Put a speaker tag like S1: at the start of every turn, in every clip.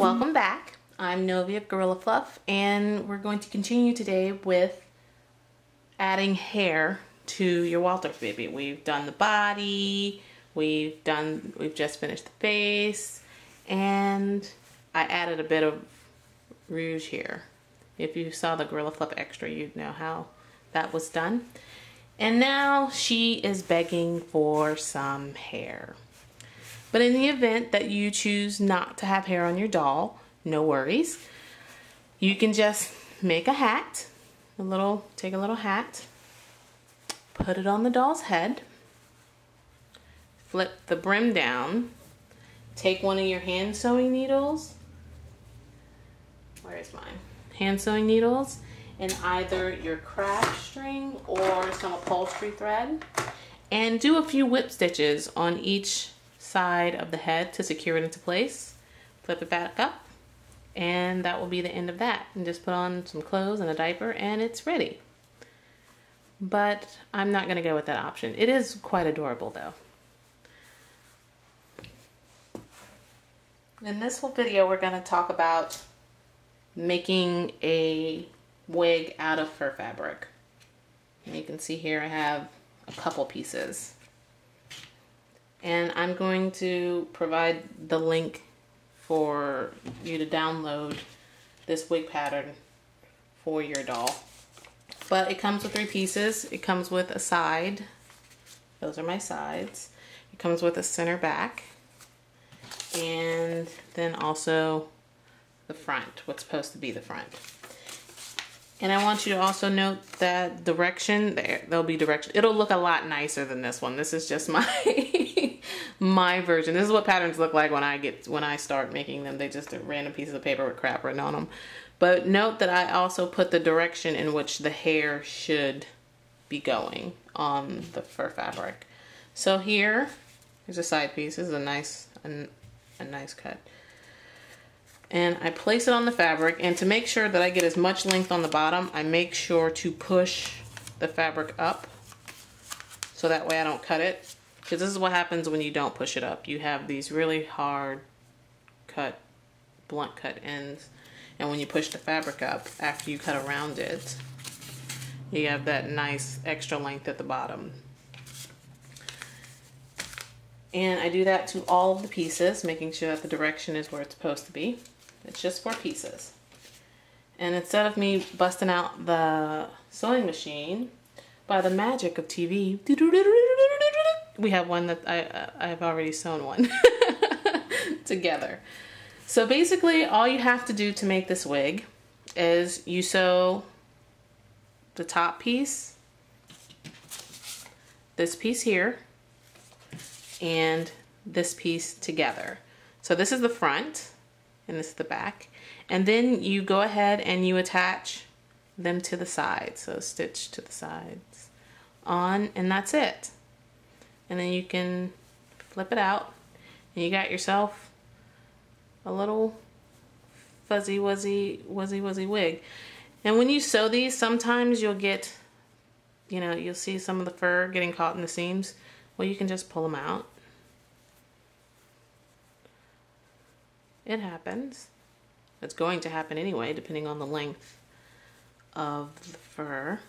S1: Welcome back. I'm Novi of Guerilla Fluff, and we're going to continue today with adding hair to your Waldorf baby. We've done the body, we've just finished the face, and I added a bit of rouge here. If you saw the Guerilla Fluff extra, you'd know how that was done. And now she is begging for some hair. But in the event that you choose not to have hair on your doll, no worries. You can just make a hat, take a little hat, put it on the doll's head, flip the brim down, take one of your hand sewing needles, where is mine? Hand sewing needles, and either your craft string or some upholstery thread, and do a few whip stitches on each side of the head to secure it into place. Flip it back up, and that will be the end of that. And just put on some clothes and a diaper and it's ready. But I'm not going to go with that option. It is quite adorable though. In this whole video we're going to talk about making a wig out of fur fabric. And you can see here I have a couple pieces. And I'm going to provide the link for you to download this wig pattern for your doll. But it comes with 3 pieces. It comes with a side. Those are my sides. It comes with a center back. And then also the front, what's supposed to be the front. And I want you to also note that direction, there'll be direction. It'll look a lot nicer than this one. This is just my my version. This is what patterns look like when I start making them. They just are random pieces of paper with crap written on them. But note that I also put the direction in which the hair should be going on the fur fabric. So here's a side piece. This is a nice cut. And I place it on the fabric, and to make sure that I get as much length on the bottom, I make sure to push the fabric up so that way I don't cut it. Because this is what happens when you don't push it up. You have these really hard cut, blunt cut ends. And when you push the fabric up, after you cut around it, you have that nice extra length at the bottom. And I do that to all of the pieces, making sure that the direction is where it's supposed to be. It's just 4 pieces. And instead of me busting out the sewing machine, by the magic of TV, we have one that I've already sewn one together. So basically all you have to do to make this wig is you sew the top piece, this piece here, and this piece together. So this is the front and this is the back, and then you go ahead and you attach them to the sides. So stitch to the sides on, and that's it. And then you can flip it out and you got yourself a little fuzzy wuzzy wig. And when you sew these, sometimes you'll get, you'll see some of the fur getting caught in the seams. Well, you can just pull them out. It happens. It's going to happen anyway, depending on the length of the fur.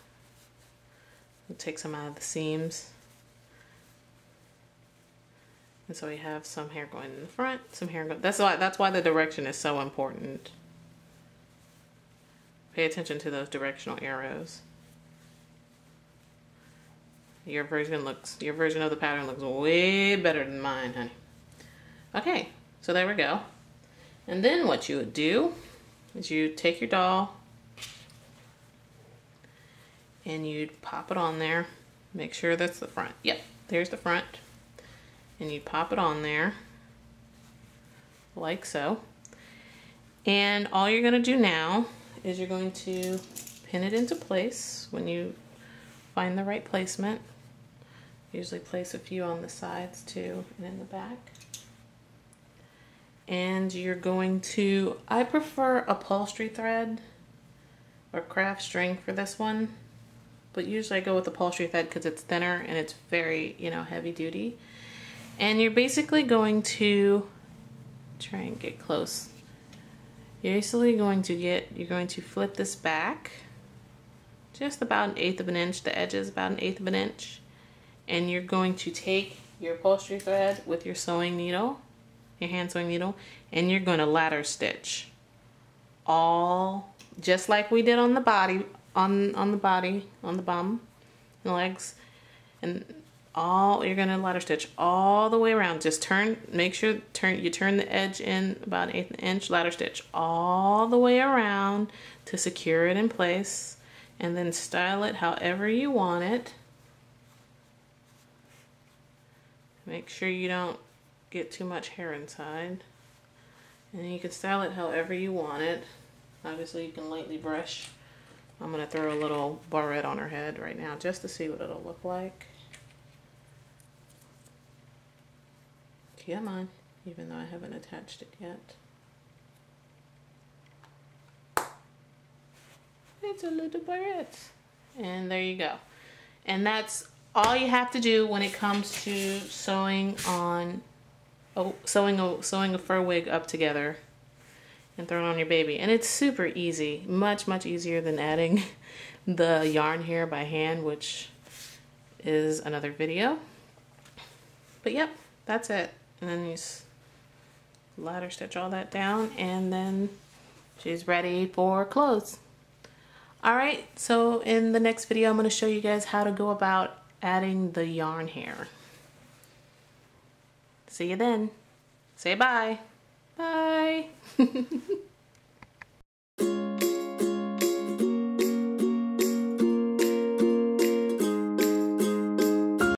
S1: We'll take some out of the seams. And so we have some hair going in the front, some hair going. That's why the direction is so important. Pay attention to those directional arrows. Your version of the pattern looks way better than mine, honey. Okay, so there we go. And then what you would do is you take your doll and you'd pop it on there. Make sure that's the front. Yep, there's the front. And you pop it on there like so. And all you're going to do now is you're going to pin it into place when you find the right placement. Usually place a few on the sides too and in the back. And you're going to, I prefer upholstery thread or craft string for this one, but usually I go with upholstery thread because it's thinner and it's very, heavy duty. And you're basically going to try and get close. You're going to flip this back just about 1/8 of an inch. The edge is about 1/8 of an inch. And you're going to take your upholstery thread with your sewing needle, your hand sewing needle, and you're going to ladder stitch all, just like we did on the body, on the bum, the legs, and all, you're going to ladder stitch all the way around. Just make sure you turn the edge in about 1/8 inch, ladder stitch all the way around to secure it in place, and then style it however you want it. Make sure you don't get too much hair inside. And you can style it however you want it. Obviously you can lightly brush. I'm going to throw a little barrette on her head right now just to see what it'll look like. Come on, even though I haven't attached it yet. It's a little barrette. And there you go. And that's all you have to do when it comes to sewing a fur wig up together and throwing on your baby. And it's super easy, much easier than adding the yarn hair by hand, which is another video. But yep, that's it. And then you ladder stitch all that down, and then she's ready for clothes. Alright, so in the next video I'm going to show you guys how to go about adding the yarn hair. See you then. Say bye. Bye.